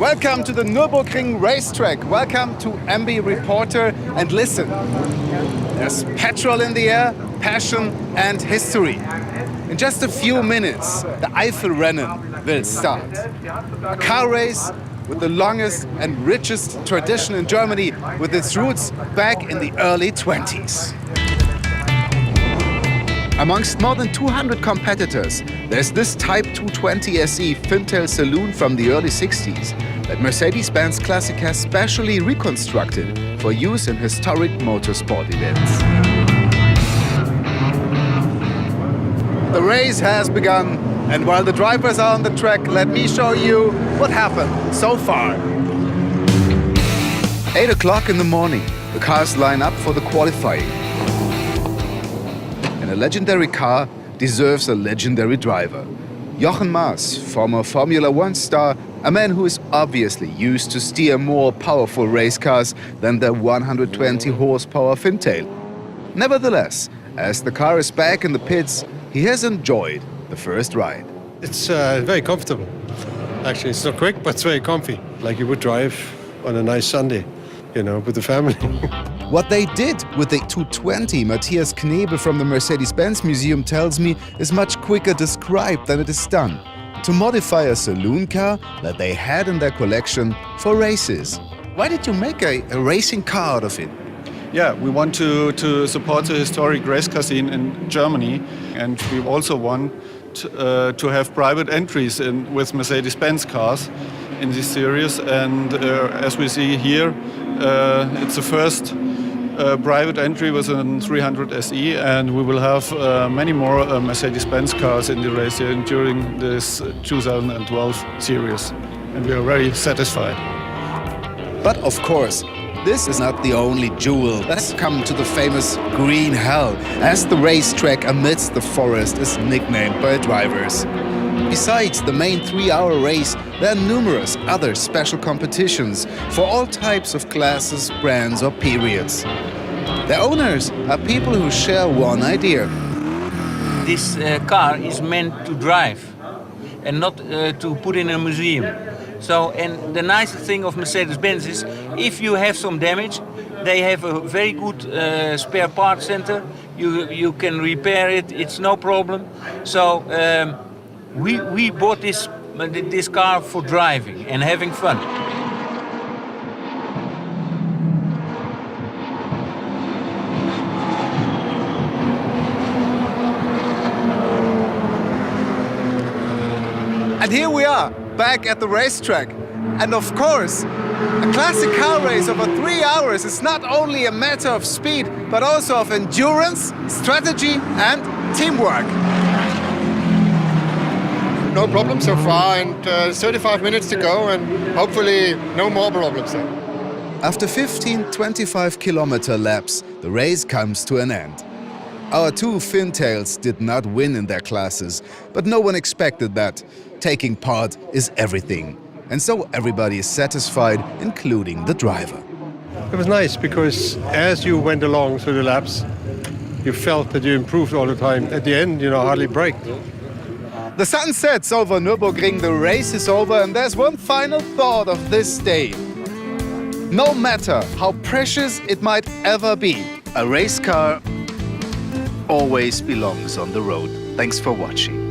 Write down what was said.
Welcome to the Nürburgring racetrack. Welcome to MB Reporter. And listen, there's petrol in the air, passion and history. In just a few minutes, the Eifelrennen will start. A car race with the longest and richest tradition in Germany, with its roots back in the early 20s. Amongst more than 200 competitors, there's this Type 220 SE Fintail saloon from the early 60s that Mercedes-Benz Classic has specially reconstructed for use in historic motorsport events. The race has begun, and while the drivers are on the track, let me show you what happened so far. 8 o'clock in the morning, the cars line up for the qualifying. And a legendary car deserves a legendary driver. Jochen Maas, former Formula One star, a man who is obviously used to steer more powerful race cars than the 120 horsepower Fintail. Nevertheless, as the car is back in the pits, he has enjoyed the first ride. It's very comfortable. Actually, it's not quick, but it's very comfy. Like you would drive on a nice Sunday, you know, with the family. What they did with the 220, Matthias Knebel from the Mercedes-Benz Museum tells me, is much quicker described than it is done. To modify a saloon car that they had in their collection for races. Why did you make a racing car out of it? Yeah, we want to support the historic race car scene in Germany, and we also want to have private entries with Mercedes-Benz cars in this series. And as we see here, it's the first private entry with a 300 SE, and we will have many more Mercedes-Benz cars in the race here during this 2012 series, and we are very satisfied. But of course, this is not the only jewel that's come to the famous Green Hell, as the racetrack amidst the forest is nicknamed by drivers. Besides the main 3-hour race, there are numerous other special competitions for all types of classes, brands or periods. Their owners are people who share one idea. This car is meant to drive and not to put in a museum. So, and the nice thing of Mercedes-Benz is, if you have some damage, they have a very good spare part center. You can repair it, it's no problem. So we bought this car for driving and having fun. And here we are, back at the racetrack. And of course, a classic car race over 3 hours is not only a matter of speed, but also of endurance, strategy and teamwork. No problem so far, and 35 minutes to go, and hopefully no more problems then. After 15-25-kilometer laps, the race comes to an end. Our two Fintails did not win in their classes, but no one expected that. Taking part is everything. And so everybody is satisfied, including the driver. It was nice because as you went along through the laps, you felt that you improved all the time. At the end, you know, hardly braked. The sun sets over Nürburgring, the race is over, and there's one final thought of this day. No matter how precious it might ever be, a race car always belongs on the road. Thanks for watching.